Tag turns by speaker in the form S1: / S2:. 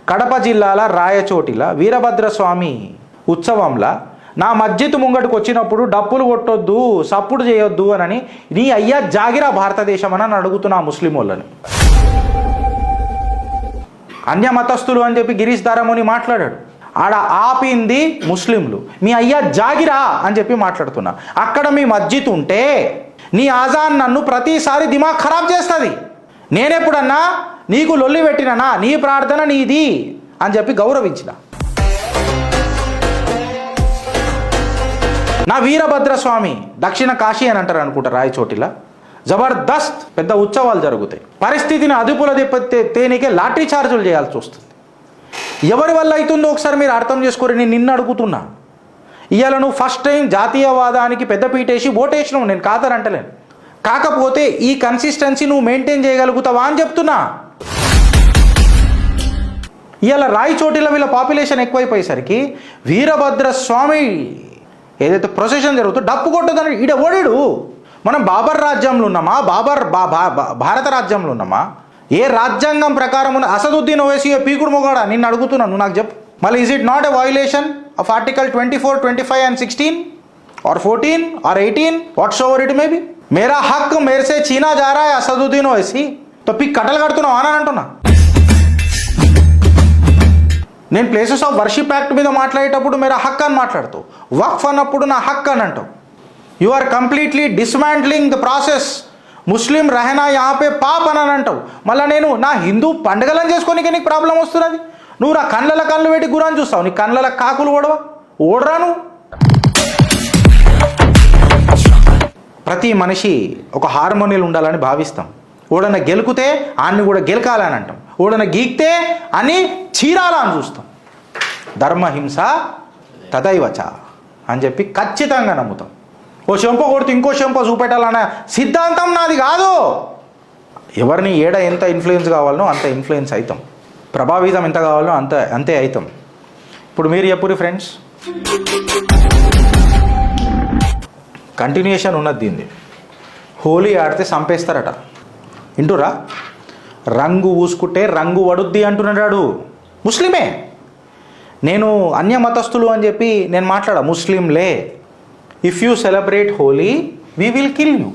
S1: కడప జిల్లాల రాయచోటిల వీరభద్రస్వామి ఉత్సవంలో నా మస్జిద్ ముంగటికి వచ్చినప్పుడు డప్పులు కొట్టొద్దు, సప్పుడు చేయొద్దు అని నీ అయ్యా జాగిరా భారతదేశం అని అడుగుతున్నా ముస్లిం వాళ్ళని. అన్యమతస్థులు అని చెప్పి గిరీష్ దారముని మాట్లాడాడు. ఆడ ఆపింది ముస్లింలు. మీ అయ్యా జాగిరా అని చెప్పి మాట్లాడుతున్నా. అక్కడ మీ మస్జిద్ ఉంటే నీ ఆజాన్ నన్ను ప్రతిసారి దిమాగ్ ఖరాబ్ చేస్తుంది. నేనెప్పుడన్నా నీకు లొల్లి పెట్టిననా, నీ ప్రార్థన నీది అని చెప్పి గౌరవించిన. నా వీరభద్రస్వామి దక్షిణ కాశీ అని అంటారు అనుకుంటా రాయచోటిలా, జబర్దస్త్ పెద్ద ఉత్సవాలు జరుగుతాయి. పరిస్థితిని అదుపులో తేనికే లాఠీ చార్జులు చేయాల్సి వస్తుంది. ఎవరి వల్ల అవుతుందో ఒకసారి మీరు అర్థం చేసుకోరు. నేను నిన్ను అడుగుతున్నా. ఇవాళ నువ్వు ఫస్ట్ టైం జాతీయవాదానికి పెద్దపీటేసి ఓటేసినావు, నేను కాదనంటలేను. కాకపోతే ఈ కన్సిస్టెన్సీ నువ్వు మెయింటైన్ చేయగలుగుతావా అని చెప్తున్నా. ఇవాళ రాయచోటిలో వీళ్ళ పాపులేషన్ ఎక్కువైపోయేసరికి వీరభద్రస్వామి ఏదైతే ప్రొసెషన్ జరుగుతుందో డప్పు కొట్టదని ఈడ ఓడాడు. మనం బాబర్ రాజ్యంలో ఉన్నామా, భారత రాజ్యంలో ఉన్నామా? ఏ రాజ్యాంగం ప్రకారం ఉన్న అసదుద్దీన్ ఓవైసీ పీకుడు మొగాడా? నిన్ను అడుగుతున్నాను, నువ్వు నాకు చెప్పు. మళ్ళీ is it not a violation of article 24, 25 and 16 or 14 or 18 whatsoever it may be? मेरा हक मेरे से छीना जा रहा है असदुद्दीन ओवैसी, तो పిక్ కట్టలు కడుతున్నావు అని అంటున్నా. నేను ప్లేసెస్ ఆఫ్ వర్షిప్ యాక్ట్ మీద మాట్లాడేటప్పుడు మేరా హక్ అని మాట్లాడుతావు, వక్ఫ్ అన్నప్పుడు నా హక్ అని అంటావు. You are completely dismantling the process. ముస్లిం రహనా యాపే పాప్ అని అంటావు. మళ్ళీ నేను నా హిందూ పండుగలను చేసుకోనికి నీకు ప్రాబ్లం వస్తున్నది. నువ్వు నా కళ్ళు పెట్టి గురాన్ని చూస్తావు. నీ కళ్ళ కాకులు ఓడరా నువ్వు. ప్రతి మనిషి ఒక హార్మోనియల్ ఉండాలని భావిస్తాం. ఓడన గెలుకుతే ఆన్ని కూడా గెలకాలని అంటాం. ఓడన గీక్తే అని చీరాలని చూస్తాం. ధర్మహింస తదైవచ అని చెప్పి ఖచ్చితంగా నమ్ముతాం. ఓ చెంప కొడితే ఇంకో చెంప చూపెట్టాలన్న సిద్ధాంతం నాది కాదు. ఎవరిని ఏడ ఎంత ఇన్ఫ్లుయెన్స్ కావాలనో అంత ఇన్ఫ్లుయెన్స్ అవుతాం, ప్రభావితం ఎంత కావాలనో అంతే అవుతాం. ఇప్పుడు మీరు చెప్పురి ఫ్రెండ్స్, కంటిన్యూషన్ ఉన్నది దీన్ని. హోలీ ఆడితే చంపేస్తారట, వింటురా? రంగు పూసుకుంటే రంగు వడుద్ది అంటున్నాడు ముస్లిమే. నేను అన్యమతస్థులు అని చెప్పి నేను మాట్లాడా, ముస్లింలే. If you celebrate Holi we will kill you.